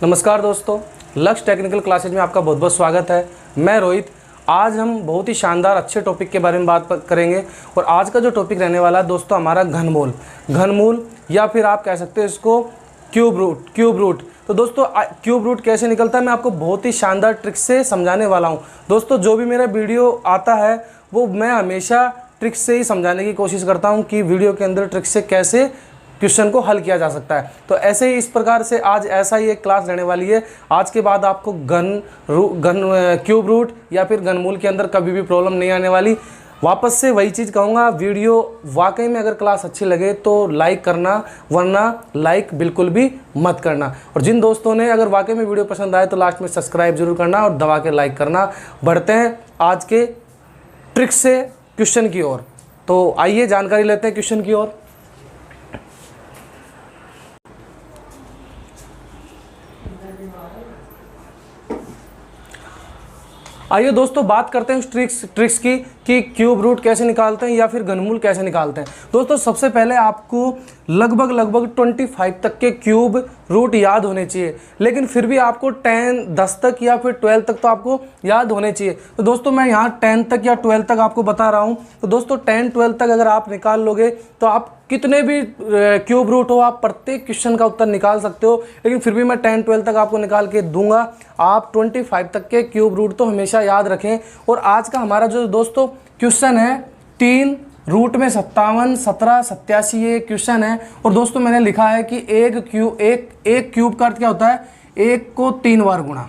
नमस्कार दोस्तों, लक्ष्य टेक्निकल क्लासेज में आपका बहुत बहुत स्वागत है। मैं रोहित। आज हम बहुत ही शानदार अच्छे टॉपिक के बारे में बात करेंगे और आज का जो टॉपिक रहने वाला है दोस्तों हमारा घनमूल या फिर आप कह सकते हैं इसको क्यूब रूट। तो दोस्तों क्यूब रूट कैसे निकलता है मैं आपको बहुत ही शानदार ट्रिक से समझाने वाला हूँ। दोस्तों जो भी मेरा वीडियो आता है वो मैं हमेशा ट्रिक से ही समझाने की कोशिश करता हूँ कि वीडियो के अंदर ट्रिक से कैसे क्वेश्चन को हल किया जा सकता है। तो ऐसे ही इस प्रकार से आज ऐसा ही एक क्लास रहने वाली है। आज के बाद आपको क्यूब रूट या फिर घनमूल के अंदर कभी भी प्रॉब्लम नहीं आने वाली। वापस से वही चीज़ कहूँगा, वीडियो वाकई में अगर क्लास अच्छी लगे तो लाइक करना, वरना लाइक बिल्कुल भी मत करना। और जिन दोस्तों ने अगर वाकई में वीडियो पसंद आए तो लास्ट में सब्सक्राइब जरूर करना और दबा के लाइक करना। बढ़ते हैं आज के ट्रिक से क्वेश्चन की ओर। तो आइए जानकारी लेते हैं क्वेश्चन की ओर। आइए दोस्तों बात करते हैं उस ट्रिक्स की कि क्यूब रूट कैसे निकालते हैं या फिर घनमूल कैसे निकालते हैं। दोस्तों सबसे पहले आपको लगभग 25 तक के क्यूब रूट याद होने चाहिए, लेकिन फिर भी आपको 10 तक या फिर 12 तक तो आपको याद होने चाहिए। तो दोस्तों मैं यहाँ 10 तक या 12 तक आपको बता रहा हूँ। तो दोस्तों 10-12 तक अगर आप निकाल लोगे तो आप कितने भी क्यूब रूट हो आप प्रत्येक क्वेश्चन का उत्तर निकाल सकते हो, लेकिन फिर भी मैं 10-12 तक आपको निकाल के दूंगा। आप 25 तक के क्यूब रूट तो हमेशा याद रखें। और आज का हमारा जो दोस्तों क्वेश्चन है 3 रूट में 57, 17, 87 ये क्वेश्चन है। और दोस्तों मैंने लिखा है कि एक क्यूब का अर्थ क्या होता है, 1 को 3 बार गुणा।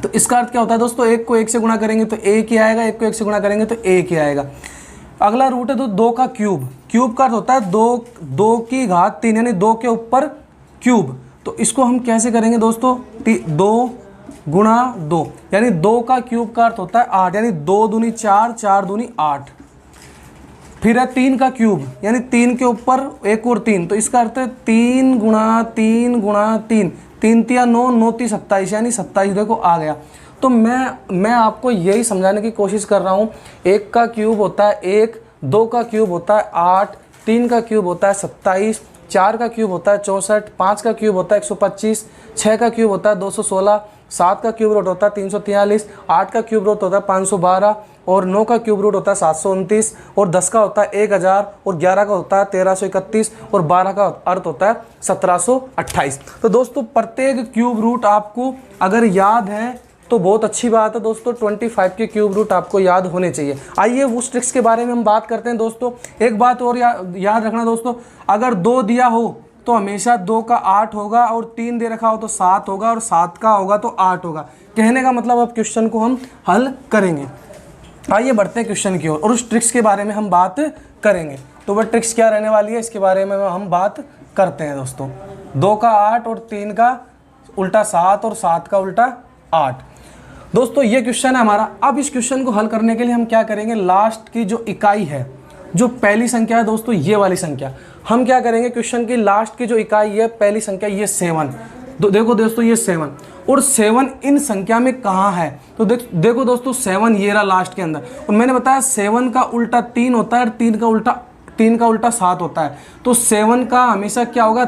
तो इसका अर्थ क्या होता है दोस्तों, 1 को 1 से गुणा करेंगे तो 1 ही आएगा, 1 को 1 से गुणा करेंगे तो 1 ही आएगा। अगला रूट है तो 2 का क्यूब का अर्थ होता है 2 की घात 3 यानी 2 के ऊपर क्यूब। तो इसको हम कैसे करेंगे दोस्तों, 2 गुणा 2 यानी 2 का क्यूब का अर्थ होता है 8 यानी 2 दूनी 4, 4 दूनी 8। फिर है 3 का क्यूब यानी 3 के ऊपर 1 और 3, तो इसका अर्थ है 3 गुणा 3 गुणा 3, 3 तिया 9, 9 ती 27 यानी 27 देखो आ गया। तो मैं आपको यही समझाने की कोशिश कर रहा हूँ। 1 का क्यूब होता है 1, 2 का क्यूब होता है 8, 3 का क्यूब होता है 27, 4 का क्यूब होता है 64, 5 का क्यूब होता है 125, 6 का क्यूब होता है 216, 7 का क्यूब रूट होता है 343, 8 का क्यूब रूट होता है 512 और 9 का क्यूब रूट होता है 729 और 10 का होता है 1000 और 11 का होता है 1331 और 12 का अर्थ होता है 1728। तो दोस्तों प्रत्येक क्यूब रूट आपको अगर याद है तो बहुत अच्छी बात है दोस्तों। 25 के क्यूब रूट आपको याद होने चाहिए। आइए उस ट्रिक्स के बारे में हम बात करते हैं दोस्तों। एक बात और याद रखना दोस्तों, अगर 2 दिया हो तो हमेशा 2 का 8 होगा और 3 दे रखा हो तो 7 होगा और 7 का होगा तो 8 होगा। कहने का मतलब अब क्वेश्चन को हम हल करेंगे। आइए बढ़ते हैं क्वेश्चन की ओर और उस ट्रिक्स के बारे में हम बात करेंगे। तो वह ट्रिक्स क्या रहने वाली है इसके बारे में हम बात करते हैं दोस्तों। 2 का 8 और 3 का उल्टा 7 और 7 का उल्टा 8। दोस्तों ये क्वेश्चन है हमारा। अब इस क्वेश्चन को हल करने के लिए हम क्या करेंगे, लास्ट की जो इकाई है, जो पहली संख्या है दोस्तों ये वाली संख्या, हम क्या करेंगे क्वेश्चन की लास्ट की जो इकाई है पहली संख्या ये 7। देखो दोस्तों ये 7 और 7 इन संख्या में कहाँ है, तो देखो दोस्तों 7 ये रहा लास्ट के अंदर। और मैंने बताया 7 का उल्टा 3 होता है और 3 का उल्टा 7 होता है। तो 7 का हमेशा क्या होगा,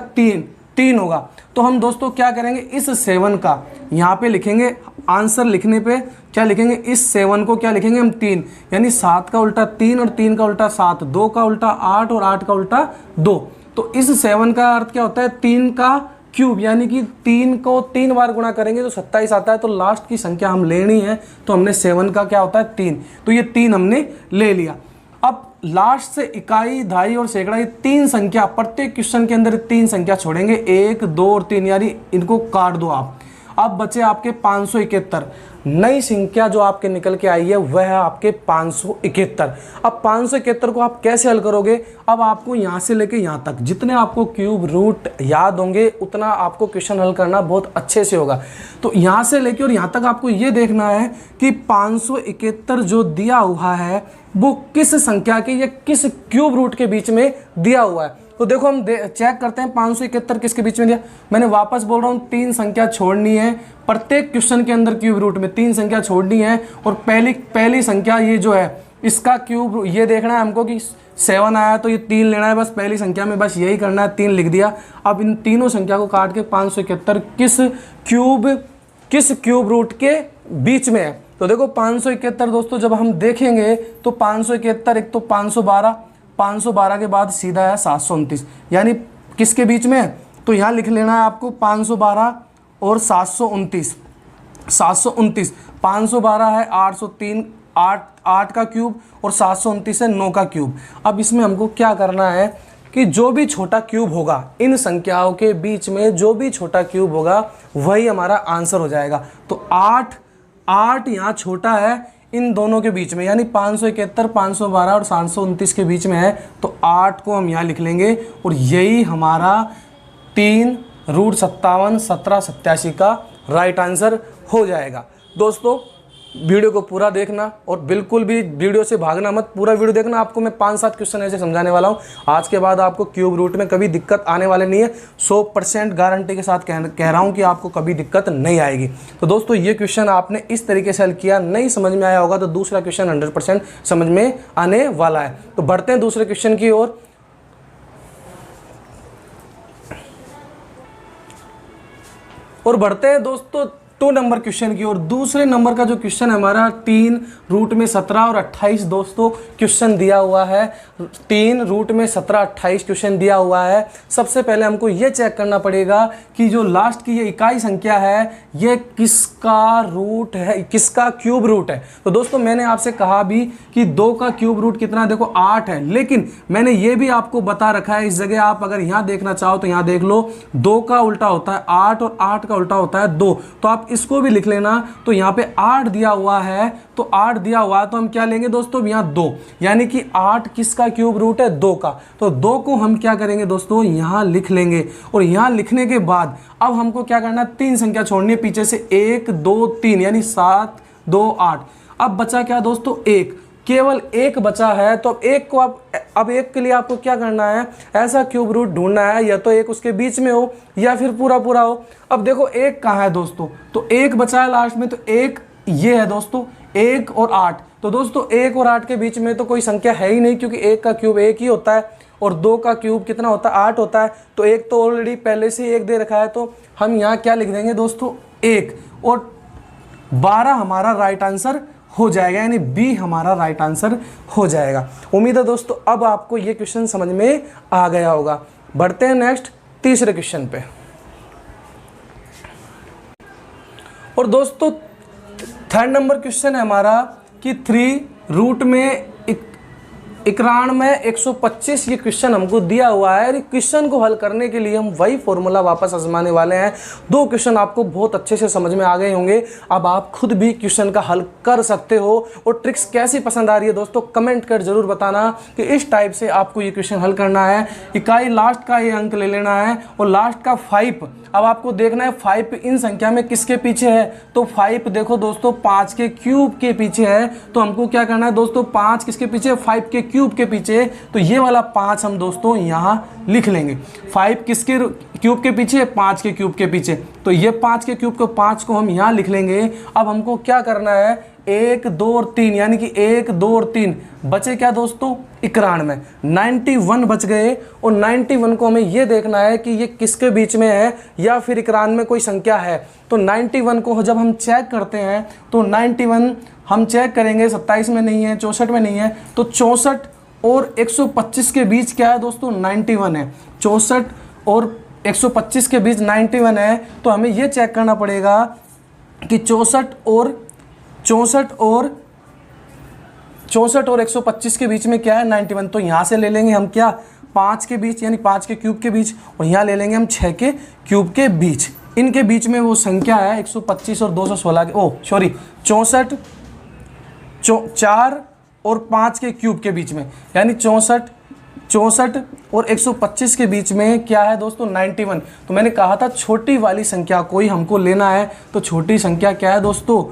3 होगा। तो हम दोस्तों क्या करेंगे, इस 7 का यहाँ पे लिखेंगे, आंसर लिखने पे क्या लिखेंगे, इस 7 को क्या लिखेंगे हम 3 यानी 7 का उल्टा 3 और 3 का उल्टा 7, 2 का उल्टा 8 और 8 का उल्टा 2। तो इस 7 का अर्थ क्या होता है, 3 का क्यूब यानी कि 3 को 3 बार गुणा करेंगे तो 27 आता है। तो लास्ट की संख्या हम लेनी है तो हमने 7 का क्या होता है 3, तो ये 3 हमने ले लिया। अब लास्ट से इकाई, दहाई और सैकड़ा ये 3 संख्या, प्रत्येक क्वेश्चन के अंदर 3 संख्या छोड़ेंगे, 1, 2 और 3 यानी इनको काट दो आप। अब बचे आपके 571। नई संख्या जो आपके निकल के आई है वह है आपके 571। अब 571 को आप कैसे हल करोगे, अब आपको यहाँ से लेके यहाँ तक जितने आपको क्यूब रूट याद होंगे उतना आपको क्वेश्चन हल करना बहुत अच्छे से होगा। तो यहाँ से लेके और यहाँ तक आपको ये देखना है कि 571 जो दिया हुआ है वो किस संख्या के या किस क्यूब रूट के बीच में दिया हुआ है। तो देखो हम चेक करते हैं 571 किसके बीच में दिया। मैंने वापस बोल रहा हूँ 3 संख्या छोड़नी है, प्रत्येक क्वेश्चन के अंदर क्यूब रूट में 3 संख्या छोड़नी है, और पहली संख्या ये जो है इसका क्यूब ये देखना है हमको कि 7 आया तो ये 3 लेना है, बस पहली संख्या में बस यही करना है, 3 लिख दिया। अब इन तीनों संख्या को काट के 571 किस क्यूब रूट के बीच में है। तो देखो 571 दोस्तों जब हम देखेंगे तो 571 एक तो 512 के बाद सीधा है 729, यानी किसके बीच में है, तो यहाँ लिख लेना है आपको 512 और 729। 512 है 803 8 का क्यूब, और 729 है 9 का क्यूब। अब इसमें हमको क्या करना है कि जो भी छोटा क्यूब होगा इन संख्याओं के बीच में, जो भी छोटा क्यूब होगा वही हमारा आंसर हो जाएगा। तो 8 यहाँ छोटा है इन दोनों के बीच में, यानी 571 512 और 729 के बीच में है, तो 8 को हम यहाँ लिख लेंगे, और यही हमारा 3√57 1787 का राइट आंसर हो जाएगा। दोस्तों वीडियो को पूरा देखना और बिल्कुल भी वीडियो से भागना मत, पूरा वीडियो देखना। आपको मैं 5-7 क्वेश्चन ऐसे समझाने वाला हूँ, आज के बाद आपको क्यूब रूट में कभी दिक्कत आने वाले नहीं है। 100% गारंटी के साथ कह रहा हूँ कि आपको कभी दिक्कत नहीं आएगी। तो दोस्तों ये क्वेश्चन आपने इस तरीके से हल किया, नहीं समझ में आया होगा तो दूसरा क्वेश्चन 100% समझ में आने वाला है। तो बढ़ते हैं दूसरे क्वेश्चन की ओर। और बढ़ते हैं दोस्तों 2 नंबर क्वेश्चन की ओर। दूसरे नंबर का जो क्वेश्चन है हमारा 3√17 और 28 दोस्तों क्वेश्चन दिया हुआ है। 3√17 28 क्वेश्चन दिया हुआ है। सबसे पहले हमको ये चेक करना पड़ेगा कि जो लास्ट की ये इकाई संख्या है ये किसका रूट है, किसका क्यूब रूट है। तो दोस्तों मैंने आपसे कहा भी कि 2 का क्यूब रूट कितना, देखो 8 है, लेकिन मैंने ये भी आपको बता रखा है, इस जगह आप अगर यहाँ देखना चाहो तो यहाँ देख लो, 2 का उल्टा होता है 8 और 8 का उल्टा होता है 2, तो आप इसको भी लिख लेना। तो यहाँ पे 8 दिया हुआ है, तो 8 दिया हुआ है तो हम क्या लेंगे दोस्तों, यहाँ 2, यानी कि 8 किसका क्यूब रूट है, 2 का। तो 2 को हम क्या करेंगे दोस्तों, यहाँ लिख लेंगे, और यहाँ लिखने के बाद अब हमको क्या करना है, 3 संख्या छोड़नी है पीछे से, 1 2 3, यानी 7 2 8। अब बचा क्या दोस्तों, 1, केवल 1 बचा है। तो एक को अब 1 के लिए आपको क्या करना है, ऐसा क्यूब रूट ढूंढना है, या तो 1 उसके बीच में हो या फिर पूरा पूरा हो। अब देखो 1 कहाँ है दोस्तों, तो 1 बचा है लास्ट में, तो 1 ये है दोस्तों, 1 और 8। तो दोस्तों 1 और 8 के बीच में तो कोई संख्या है ही नहीं, क्योंकि 1 का क्यूब 1 ही होता है और 2 का क्यूब कितना होता है, 8 होता है। तो 1 तो ऑलरेडी पहले से 1 दे रखा है, तो हम यहाँ क्या लिख देंगे दोस्तों, 1, और 12 हमारा राइट आंसर हो जाएगा, यानी बी हमारा राइट आंसर हो जाएगा। उम्मीद है दोस्तों अब आपको ये क्वेश्चन समझ में आ गया होगा। बढ़ते हैं नेक्स्ट तीसरे क्वेश्चन पे। और दोस्तों 3rd नंबर क्वेश्चन है हमारा कि 3√91 ये क्वेश्चन हमको दिया हुआ है। क्वेश्चन को हल करने के लिए हम वही फॉर्मूला वापस आजमाने वाले हैं। 2 क्वेश्चन आपको बहुत अच्छे से समझ में आ गए होंगे, अब आप खुद भी क्वेश्चन का हल कर सकते हो। और ट्रिक्स कैसी पसंद आ रही है दोस्तों कमेंट कर जरूर बताना कि इस टाइप से आपको ये क्वेश्चन हल करना है। इकाई लास्ट का ये अंक ले लेना है, और लास्ट का 5, अब आपको देखना है 5 इन संख्या में किसके पीछे है। तो 5 देखो दोस्तों 5 के क्यूब के पीछे है, तो हमको क्या करना है दोस्तों, 5 किसके पीछे, 5 के क्यूब के पीछे। तो ये वाला 5 हम दोस्तों यहाँ लिख लेंगे। 5 किसके क्यूब के पीछे, 5 के क्यूब के पीछे, तो ये 5 के क्यूब को 5 को हम यहाँ लिख लेंगे। अब हमको क्या करना है, 1 2 और 3, यानी कि 1 2 और 3 बचे क्या दोस्तों, 91, 91 बच गए। और 91 को हमें ये देखना है कि ये किसके बीच में है, या फिर 91 में कोई संख्या है। तो 91 को जब हम चेक करते हैं तो 91 हम चेक करेंगे, 27 में नहीं है, 64 में नहीं है, तो 64 और 125 के बीच क्या है दोस्तों, 91 है। 64 और 125 के बीच 91 है, तो हमें ये चेक करना पड़ेगा कि 64 और 125 के बीच में क्या है, 91। तो यहाँ से ले लेंगे हम क्या, 5 के बीच, यानी 5 के क्यूब के बीच, और यहाँ ले लेंगे हम 6 के क्यूब के बीच। इनके बीच में वो संख्या है 125 और 216 के, 64 4 और 5 के क्यूब के बीच में, यानी 64 और 125 के बीच में क्या है दोस्तों, 91। तो मैंने कहा था छोटी वाली संख्या कोई हमको लेना है, तो छोटी संख्या क्या है दोस्तों,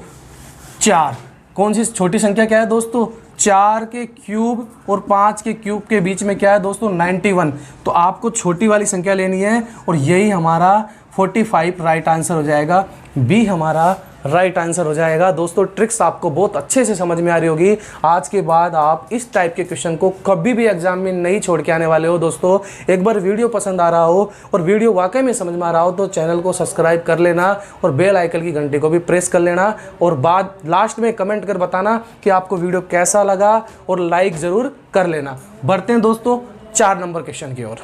4। कौन सी छोटी संख्या क्या है दोस्तों, 4 के क्यूब और 5 के क्यूब के बीच में क्या है दोस्तों 91। तो आपको छोटी वाली संख्या लेनी है और यही हमारा 45 राइट आंसर हो जाएगा। बी हमारा राइट आंसर हो जाएगा। दोस्तों ट्रिक्स आपको बहुत अच्छे से समझ में आ रही होगी। आज के बाद आप इस टाइप के क्वेश्चन को कभी भी एग्जाम में नहीं छोड़ के आने वाले हो। दोस्तों एक बार वीडियो पसंद आ रहा हो और वीडियो वाकई में समझ में आ रहा हो तो चैनल को सब्सक्राइब कर लेना और बेल आइकन की घंटी को भी प्रेस कर लेना और बाद लास्ट में कमेंट कर बताना कि आपको वीडियो कैसा लगा और लाइक ज़रूर कर लेना। बढ़ते हैं दोस्तों 4 नंबर क्वेश्चन की ओर।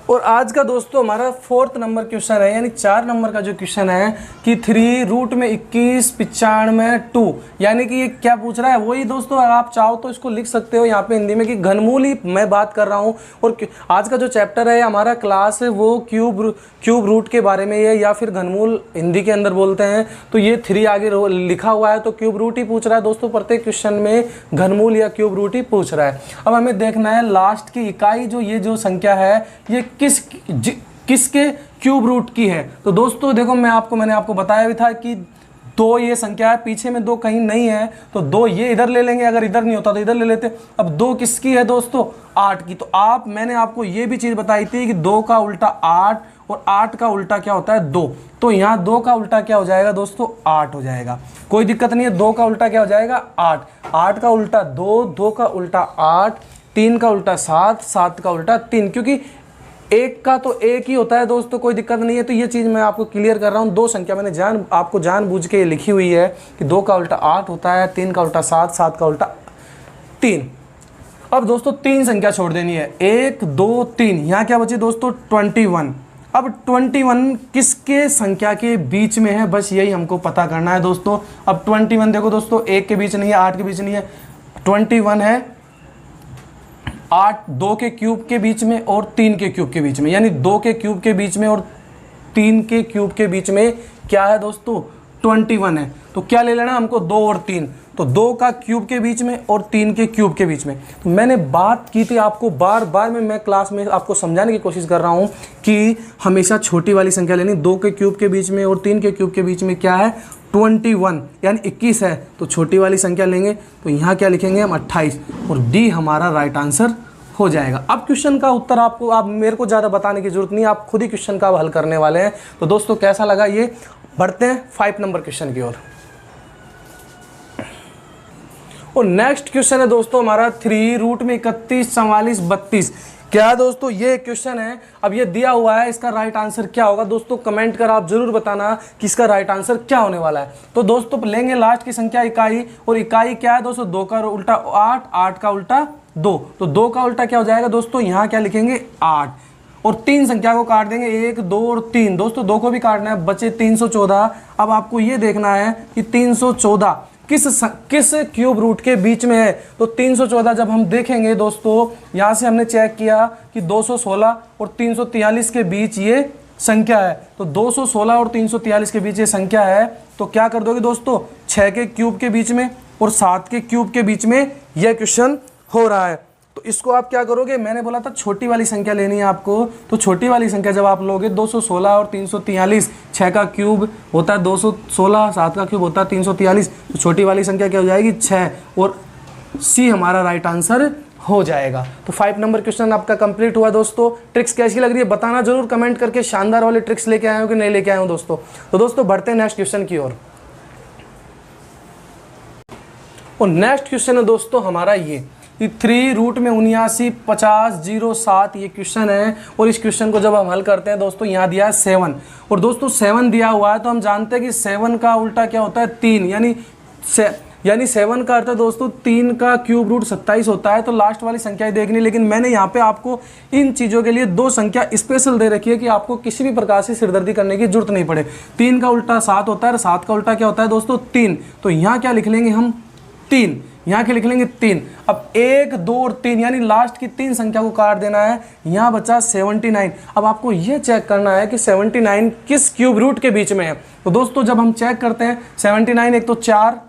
और आज का दोस्तों हमारा 4th नंबर क्वेश्चन है, यानी 4 नंबर का जो क्वेश्चन है कि 3 रूट में 21 95 2, यानी कि ये क्या पूछ रहा है वही दोस्तों आप चाहो तो इसको लिख सकते हो यहाँ पे हिंदी में कि घनमूल ही मैं बात कर रहा हूँ। और आज का जो चैप्टर है हमारा क्लास है वो क्यूब रूट के बारे में है या फिर घनमूल हिंदी के अंदर बोलते हैं। तो ये 3 आगे लिखा हुआ है तो क्यूब रूट ही पूछ रहा है दोस्तों। प्रत्येक क्वेश्चन में घनमूल या क्यूब रूट ही पूछ रहा है। अब हमें देखना है लास्ट की इकाई जो ये जो संख्या है ये किसके क्यूब रूट की है। तो दोस्तों देखो मैंने आपको बताया भी था कि 2 ये संख्या है, पीछे में 2 कहीं नहीं है तो 2 ये इधर ले लेंगे, अगर इधर नहीं होता तो इधर ले लेते। अब 2 किसकी है दोस्तों 8 की। तो मैंने आपको ये भी चीज़ बताई थी कि 2 का उल्टा 8 और 8 का उल्टा क्या होता है 2। तो यहाँ 2 का उल्टा क्या हो जाएगा दोस्तों 8 हो जाएगा। कोई दिक्कत नहीं है, 2 का उल्टा क्या हो जाएगा 8, 8 का उल्टा 2, 2 का उल्टा 8, 3 का उल्टा 7, 7 का उल्टा 3, क्योंकि एक का तो एक ही होता है दोस्तों, कोई दिक्कत नहीं है। तो ये चीज़ मैं आपको क्लियर कर रहा हूँ। 2 संख्या मैंने आपको जानबूझ के लिखी हुई है कि 2 का उल्टा 8 होता है, 3 का उल्टा 7, 7 का उल्टा 3। अब दोस्तों 3 संख्या छोड़ देनी है, 1 2 3, यहाँ क्या बचे दोस्तों 21। अब 21 किसके संख्या के बीच में है, बस यही हमको पता करना है दोस्तों। अब 21 देखो दोस्तों 1 के बीच नहीं है, 8 के बीच नहीं है, 21 है 8 2 के क्यूब के बीच में और 3 के क्यूब के बीच में, यानी 2 के क्यूब के बीच में और 3 के क्यूब के बीच में क्या है दोस्तों 21 है। तो क्या ले लेना हमको 2 और 3, तो 2 का क्यूब के बीच में और 3 के क्यूब के बीच में। तो मैंने बात की थी आपको बार बार मैं क्लास में आपको समझाने की कोशिश कर रहा हूँ कि हमेशा छोटी वाली संख्या लेनी। 2 के क्यूब के बीच में और 3 के क्यूब के बीच में क्या है 21 यानी 21 है, तो छोटी वाली संख्या लेंगे। तो यहाँ क्या लिखेंगे हम 28 और डी हमारा राइट आंसर हो जाएगा। अब क्वेश्चन का उत्तर आप मेरे को ज़्यादा बताने की जरूरत नहीं, आप खुद ही क्वेश्चन का हल करने वाले हैं। तो दोस्तों कैसा लगा ये। बढ़ते हैं 5 नंबर क्वेश्चन की ओर। और नेक्स्ट क्वेश्चन है दोस्तों हमारा 3 रूट में 31 44 32। क्या है दोस्तों ये क्वेश्चन है। अब ये दिया हुआ है, इसका राइट आंसर क्या होगा दोस्तों कमेंट कर आप जरूर बताना कि इसका राइट आंसर क्या होने वाला है। तो दोस्तों लेंगे लास्ट की संख्या इकाई, और इकाई क्या है दोस्तों 2 का उल्टा 8, 8 का उल्टा 2। तो 2 का उल्टा क्या हो जाएगा दोस्तों यहाँ क्या लिखेंगे 8 और 3 संख्या को काट देंगे 1 2 और 3। दोस्तों 2 को भी काटना है, बचे 314। अब आपको ये देखना है कि 314 किस क्यूब रूट के बीच में है। तो 314 जब हम देखेंगे दोस्तों यहाँ से हमने चेक किया कि 216 और 343 के बीच ये संख्या है। तो 216 और 343 के बीच ये संख्या है, तो क्या कर दोगे दोस्तों 6 के क्यूब के बीच में और 7 के क्यूब के बीच में यह क्वेश्चन हो रहा है। तो इसको आप क्या करोगे, मैंने बोला था छोटी वाली संख्या लेनी है आपको। तो छोटी वाली संख्या जब आप लोगे 216 और 343, 6 का क्यूब होता है 216, 7 का क्यूब होता है 343। तो छोटी वाली संख्या क्या हो जाएगी 6 और सी हमारा राइट आंसर हो जाएगा। तो 5 नंबर क्वेश्चन आपका कंप्लीट हुआ दोस्तों। ट्रिक्स कैसी लग रही है बताना जरूर कमेंट करके, शानदार वाले ट्रिक्स लेके आए हो कि नहीं लेके आए हो दोस्तों। तो दोस्तों बढ़ते हैं नेक्स्ट क्वेश्चन की ओर। और नेक्स्ट क्वेश्चन है दोस्तों हमारा ये 3 रूट में 79 50 07 ये क्वेश्चन है। और इस क्वेश्चन को जब हम हल करते हैं दोस्तों यहाँ दिया है 7, और दोस्तों 7 दिया हुआ है तो हम जानते हैं कि 7 का उल्टा क्या होता है 3, यानी 7 का अर्थ है दोस्तों 3 का क्यूब रूट 27 होता है। तो लास्ट वाली संख्या ही देखनी, लेकिन मैंने यहाँ पे आपको इन चीज़ों के लिए 2 संख्या स्पेशल दे रखी है कि आपको किसी भी प्रकार से सिरदर्दी करने की जरूरत नहीं पड़े। 3 का उल्टा 7 होता है, 7 का उल्टा क्या होता है दोस्तों 3। तो यहाँ क्या लिख लेंगे हम 3, यहाँ के लिख लेंगे 3। अब 1 2 और 3 यानी लास्ट की 3 संख्या को काट देना है। यहाँ बचा 79। अब आपको यह चेक करना है कि 79 किस क्यूब रूट के बीच में है। तो दोस्तों जब हम चेक करते हैं 79 एक तो 4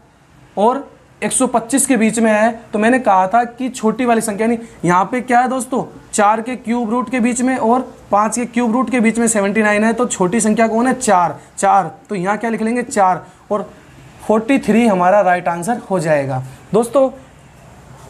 और 125 के बीच में है। तो मैंने कहा था कि छोटी वाली संख्या नहीं, यहाँ पे क्या है दोस्तों 4 के क्यूब रूट के बीच में और 5 के क्यूब रूट के बीच में 79 है। तो छोटी संख्या कौन है 4। तो यहाँ क्या लिख लेंगे 4 और 43 हमारा राइट आंसर हो जाएगा। दोस्तों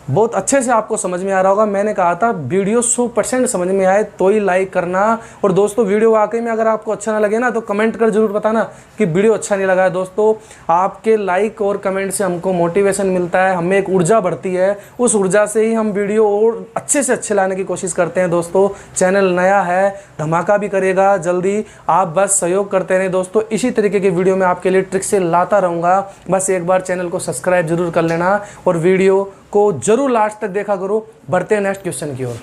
बहुत अच्छे से आपको समझ में आ रहा होगा। मैंने कहा था वीडियो 100% समझ में आए तो ही लाइक करना। और दोस्तों वीडियो वाकई में अगर आपको अच्छा ना लगे ना तो कमेंट कर जरूर बताना कि वीडियो अच्छा नहीं लगा है। दोस्तों आपके लाइक और कमेंट से हमको मोटिवेशन मिलता है, हमें एक ऊर्जा बढ़ती है, उस ऊर्जा से ही हम वीडियो और अच्छे से अच्छे लाने की कोशिश करते हैं। दोस्तों चैनल नया है, धमाका भी करेगा जल्दी, आप बस सहयोग करते रहें। दोस्तों इसी तरीके की वीडियो मैं आपके लिए ट्रिक से लाता रहूँगा। बस एक बार चैनल को सब्सक्राइब जरूर कर लेना और वीडियो को जरूर लास्ट तक देखा करो। बढ़ते हैं नेक्स्ट क्वेश्चन की ओर।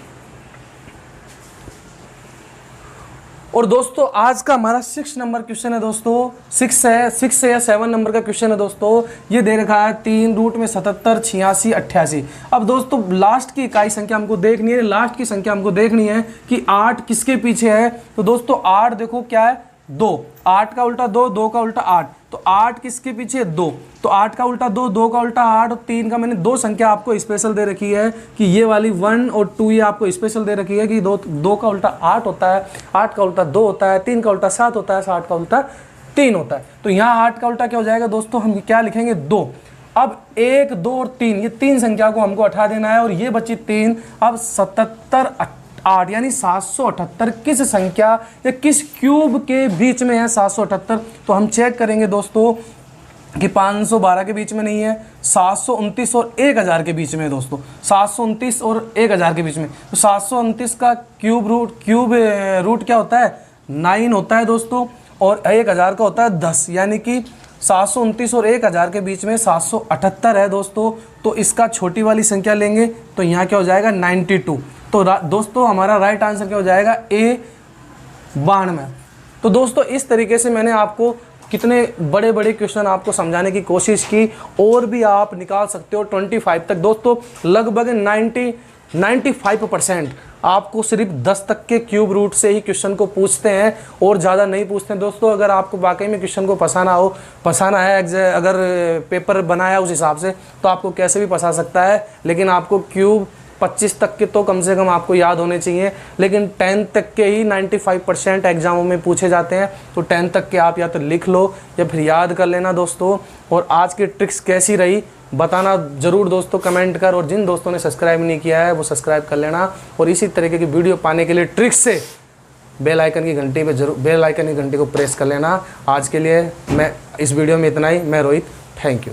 और दोस्तों आज का हमारा 6 नंबर क्वेश्चन है। दोस्तों 6 या 7 नंबर का क्वेश्चन है। दोस्तों ये दे रखा है 3 रूट में 77, 86, 88। अब दोस्तों लास्ट की इकाई संख्या हमको देखनी है, लास्ट की संख्या हमको देखनी है कि 8 किसके पीछे है। तो दोस्तों 8 देखो क्या है, 2, 8 का उल्टा 2, 2 का उल्टा 8, तो 8 किसके पीछे 2, तो 8 का उल्टा 2, 2 का उल्टा 8 और 3 का मैंने 2 संख्या आपको स्पेशल दे रखी है कि ये वाली 1 और 2 ये आपको स्पेशल दे रखी है कि 2 का उल्टा 8 होता है, 8 का उल्टा 2 होता है, 3 का उल्टा 7 होता है, 7 का उल्टा 3 होता है। तो यहाँ 8 का उल्टा क्या हो जाएगा दोस्तों, हम क्या लिखेंगे 2। अब 1, 2 और 3 ये 3 संख्या को हमको हटा देना है और ये बची 3। अब 77, 8 यानी 778 किस संख्या या किस क्यूब के बीच में है 778। तो हम चेक करेंगे दोस्तों कि 512 के बीच में नहीं है, 729 और 1000 के बीच में है। दोस्तों 729 और 1000 के बीच में, तो 729 का क्यूब रूट क्या होता है 9 होता है दोस्तों, और 1000 का होता है 10, यानी कि 729 और 1000 के बीच में 778 है दोस्तों। तो इसका छोटी वाली संख्या लेंगे तो यहाँ क्या हो जाएगा 92। तो दोस्तों हमारा राइट आंसर क्या हो जाएगा A 92। तो दोस्तों इस तरीके से मैंने आपको कितने बड़े बड़े क्वेश्चन आपको समझाने की कोशिश की, और भी आप निकाल सकते हो 25 तक। दोस्तों लगभग 95% आपको सिर्फ 10 तक के क्यूब रूट से ही क्वेश्चन को पूछते हैं और ज़्यादा नहीं पूछते हैं। दोस्तों अगर आपको वाकई में क्वेश्चन को फंसाना है, अगर पेपर बनाया उस हिसाब से तो आपको कैसे भी फंसा सकता है, लेकिन आपको क्यूब 25 तक के तो कम से कम आपको याद होने चाहिए। लेकिन 10 तक के ही 95% एग्जामों में पूछे जाते हैं, तो 10 तक के आप या तो लिख लो या फिर याद कर लेना दोस्तों। और आज की ट्रिक्स कैसी रही बताना ज़रूर दोस्तों कमेंट कर, और जिन दोस्तों ने सब्सक्राइब नहीं किया है वो सब्सक्राइब कर लेना। और इसी तरीके की वीडियो पाने के लिए ट्रिक्स से बेल आइकन की घंटी को प्रेस कर लेना। आज के लिए मैं इस वीडियो में इतना ही। मैं रोहित, थैंक यू।